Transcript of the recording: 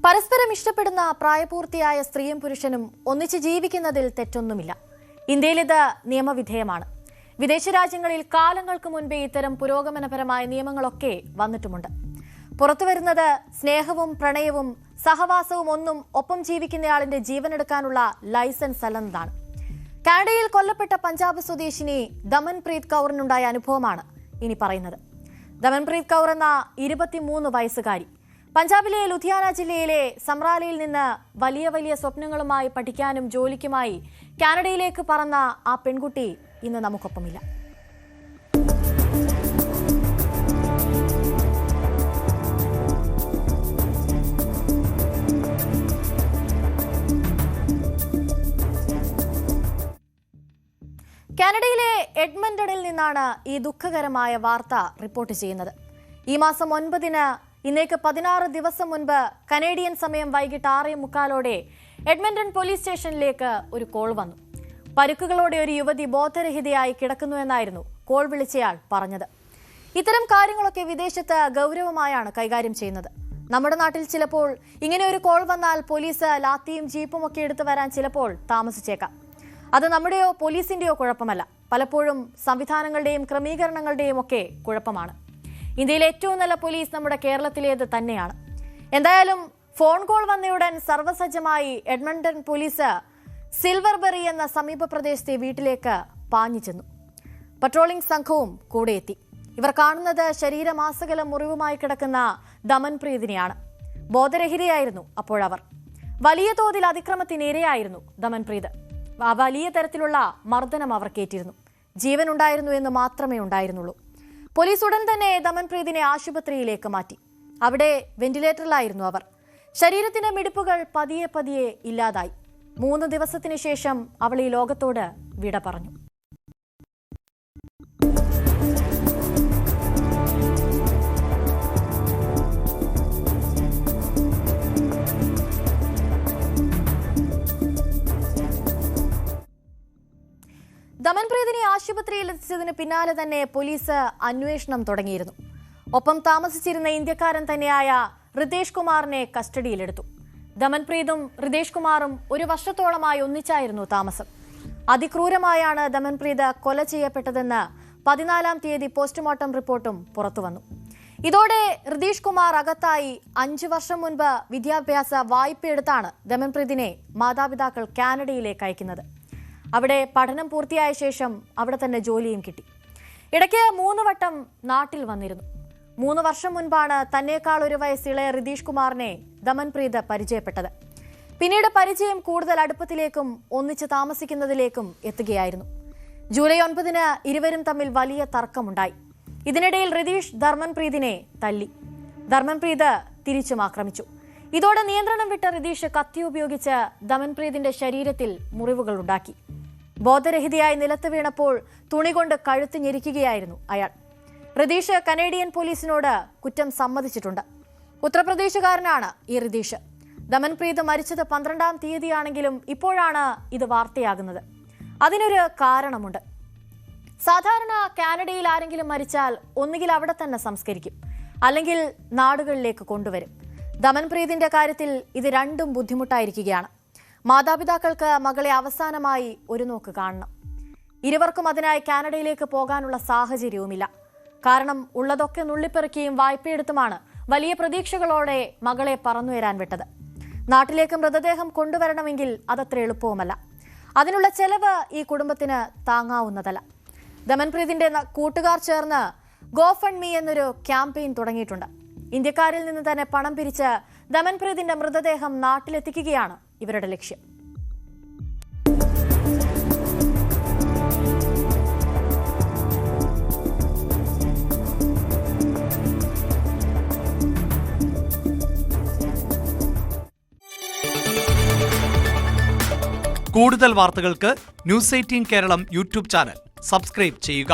പരസ്പരം ഇഷ്ടപ്പെടുന്ന പ്രായപൂർത്തിയായ സ്ത്രീയും പുരുഷനും ഒന്നിച്ച് ജീവിക്കുന്നതിൽ തെറ്റൊന്നുമില്ല. ഇന്ത്യയിൽ ഇത് നിയമവിധേയമാണ്. വിദേശ രാജ്യങ്ങളിൽ കാലങ്ങൾക്ക് മുൻപേ ഇത്തരം പുരോഗമനപരമായ നിയമങ്ങളൊക്കെ വന്നിട്ടുമുണ്ട്. പുറത്തുവരുന്നത് സ്നേഹവും പ്രണയവും സഹവാസവും ഒന്നും ഒപ്പം ജീവിക്കുന്നയാളിന്റെ ജീവനെടുക്കാനുള്ള ലൈസൻസ് അല്ലെന്നതാണ്. കാനഡയിൽ കൊല്ലപ്പെട്ട പഞ്ചാബ് സ്വദേശിനി ദമൻപ്രീത് കൗറിനുണ്ടായ അനുഭവമാണ് ഇനി പറയുന്നത്. ദമൻപ്രീത് കൗർ എന്ന 23 വയസ്സുകാരി പഞ്ചാബിലെ ലുധിയാന ജില്ലയിലെ സമറാലയിൽ നിന്ന് വലിയ സ്വപ്നങ്ങളുമായി പഠിക്കാനും ജോലിക്കുമായി കാനഡയിലേക്ക് പറന്ന ആ പെൺകുട്ടി ഇന്ന് നമുക്കൊപ്പമില്ല. കാനഡയിലെ എഡ്മണ്ടണിൽ നിന്നാണ് ഈ ദുഃഖകരമായ വാർത്ത റിപ്പോർട്ട് ചെയ്യുന്നത്. ഈ മാസം 9-ന് ഇന്നേക്ക് 16 ദിവസം മുൻപ് കനേഡിയൻ സമയം വൈകിട്ട് 6:45 എഡ്മണ്ടൺ പോലീസ് സ്റ്റേഷനിലേക്ക് ഒരു കോൾ വന്നു. പരുക്കുകളോടെ ഒരു യുവതി ബോധരഹിതയായി കിടക്കുന്നുവെന്നായിരുന്നു കോൾ വിളിച്ചയാൾ പറഞ്ഞത്. ഇത്തരം കാര്യങ്ങളൊക്കെ വിദേശത്ത് ഗൗരവമായാണ് കൈകാര്യം ചെയ്യുന്നത്. നമ്മുടെ നാട്ടിൽ ചിലപ്പോൾ ഇങ്ങനെ ഒരു കോൾ വന്നാൽ പോലീസ് ലാത്തിയും ജീപ്പും ഒക്കെ എടുത്തു വരാൻ ചിലപ്പോൾ താമസിച്ചേക്കാം. അത് നമ്മുടെയോ പോലീസിന്റെയോ കുഴപ്പമല്ല, പലപ്പോഴും സംവിധാനങ്ങളുടെയും ക്രമീകരണങ്ങളുടെയും ഒക്കെ കുഴപ്പമാണ്. ഇന്ത്യയിലെ ഏറ്റവും നല്ല പോലീസ് നമ്മുടെ കേരളത്തിലേത് തന്നെയാണ്. എന്തായാലും ഫോൺ കോൾ വന്നയുടൻ സർവ്വസജ്ജമായി എഡ്മണ്ടൺ പോലീസ് സിൽവർബെറി എന്ന സമീപ പ്രദേശത്തെ വീട്ടിലേക്ക് പാഞ്ഞു ചെന്നു. പട്രോളിംഗ് സംഘവും കൂടെ എത്തി. ഇവർ കാണുന്നത് ശരീരമാസകലം മുറിവുമായി കിടക്കുന്ന ദമൻപ്രീതിനെയാണ്. ബോധരഹിതയായിരുന്നു അപ്പോഴവർ. വലിയ തോതിൽ അതിക്രമത്തിനിരയായിരുന്നു ദമൻപ്രീത്. വലിയ തരത്തിലുള്ള മർദ്ദനം അവർക്കേറ്റിരുന്നു. ജീവനുണ്ടായിരുന്നു എന്ന് മാത്രമേ ഉണ്ടായിരുന്നുള്ളൂ. പോലീസ് ഉടൻ തന്നെ ദമൻപ്രീതിനെ ആശുപത്രിയിലേക്ക് മാറ്റി. അവിടെ വെന്റിലേറ്ററിലായിരുന്നു അവർ. ശരീരത്തിന്റെ മിടിപ്പുകൾ പതിയെ ഇല്ലാതായി. 3 ദിവസത്തിന് ശേഷം അവൾ ഈ ലോകത്തോട് വിട പറഞ്ഞു. ദമൻപ്രീതിനെ ആശുപത്രിയിൽ എത്തിച്ചതിന് പിന്നാലെ തന്നെ പോലീസ് അന്വേഷണം തുടങ്ങിയിരുന്നു. ഒപ്പം താമസിച്ചിരുന്ന ഇന്ത്യക്കാരൻ തന്നെയായ റിതേഷ് കുമാറിനെ കസ്റ്റഡിയിലെടുത്തു. ദമൻപ്രീതും റിതേഷ് കുമാറും 1 വർഷത്തോളമായി ഒന്നിച്ചായിരുന്നു താമസം. അതിക്രൂരമായാണ് ദമൻപ്രീത് കൊല ചെയ്യപ്പെട്ടതെന്ന് 14-ാം തീയതി പോസ്റ്റ്മോർട്ടം റിപ്പോർട്ടും പുറത്തുവന്നു. ഇതോടെ റിതേഷ് കുമാർ അകത്തായി. 5 വർഷം മുൻപ് വിദ്യാഭ്യാസ വായ്പയെടുത്താണ് ദമൻപ്രീതിനെ മാതാപിതാക്കൾ കാനഡയിലേക്ക് അയക്കുന്നത്. അവിടെ പഠനം പൂർത്തിയായ ശേഷം അവിടെ തന്നെ ജോലിയും കിട്ടി. ഇടയ്ക്ക് 3 വട്ടം നാട്ടിൽ വന്നിരുന്നു. 3 വർഷം മുൻപാണ് തന്നേക്കാൾ 1 വയസ്സ് ഇളയ റിതേഷ് കുമാറിനെ ദമൻപ്രീത് പരിചയപ്പെട്ടത്. പിന്നീട് പരിചയം കൂടുതൽ അടുപ്പത്തിലേക്കും ഒന്നിച്ച് താമസിക്കുന്നതിലേക്കും എത്തുകയായിരുന്നു. ജൂലൈ 9-ന് ഇരുവരും തമ്മിൽ വലിയ തർക്കമുണ്ടായി. ഇതിനിടയിൽ റിതേഷ് ദമൻപ്രീതിനെ തല്ലി. ദമൻപ്രീത് തിരിച്ചും ആക്രമിച്ചു. ഇതോടെ നിയന്ത്രണം വിട്ട റിതേഷ് കത്തി ഉപയോഗിച്ച് ദമൻപ്രീതിന്റെ ശരീരത്തിൽ മുറിവുകൾ ഉണ്ടാക്കി. ബോധരഹിതയായി നിലത്ത് വീണപ്പോൾ തുണി കൊണ്ട് കഴുത്ത് ഞെരിക്കുകയായിരുന്നു അയാൾ. റിതേഷ് കനേഡിയൻ പോലീസിനോട് കുറ്റം സമ്മതിച്ചിട്ടുണ്ട്. ഉത്തർപ്രദേശുകാരനാണ് ഈ റിതേഷ്. ദമൻപ്രീത് മരിച്ചത് 12-ാം തീയതിയാണെങ്കിലും ഇപ്പോഴാണ് ഇത് വാർത്തയാകുന്നത്. അതിനൊരു കാരണമുണ്ട്. സാധാരണ കാനഡയിൽ ആരെങ്കിലും മരിച്ചാൽ ഒന്നുകിൽ അവിടെ തന്നെ സംസ്കരിക്കും, അല്ലെങ്കിൽ നാടുകളിലേക്ക് കൊണ്ടുവരും. ദമൻപ്രീതിന്റെ കാര്യത്തിൽ ഇത് രണ്ടും ബുദ്ധിമുട്ടായിരിക്കുകയാണ്. മാതാപിതാക്കൾക്ക് മകളെ അവസാനമായി ഒരു നോക്ക് കാണണം. ഇരുവർക്കും അതിനായി കാനഡയിലേക്ക് പോകാനുള്ള സാഹചര്യവുമില്ല. കാരണം ഉള്ളതൊക്കെ നുള്ളിപ്പെറുക്കിയും വായ്പയെടുത്തുമാണ് വലിയ പ്രതീക്ഷകളോടെ മകളെ പറന്നുയരാൻ വിട്ടത്. നാട്ടിലേക്ക് മൃതദേഹം കൊണ്ടുവരണമെങ്കിൽ അതത്ര എളുപ്പവുമല്ല. അതിനുള്ള ചെലവ് ഈ കുടുംബത്തിന് താങ്ങാവുന്നതല്ല. ദമൻപ്രീതിന്റെ കൂട്ടുകാർ ചേർന്ന് ഗോഫണ്ട് മീ എന്നൊരു ക്യാമ്പയിൻ തുടങ്ങിയിട്ടുണ്ട്. ഇന്ത്യക്കാരിൽ നിന്ന് തന്നെ പണം പിരിച്ച് ദമൻപ്രീതിന്റെ മൃതദേഹം നാട്ടിലെത്തിക്കുകയാണ് ഇവരുടെ ലക്ഷ്യം. കൂടുതൽ വാർത്തകൾക്ക് News 18 Keralam YouTube channel subscribe ചെയ്യുക.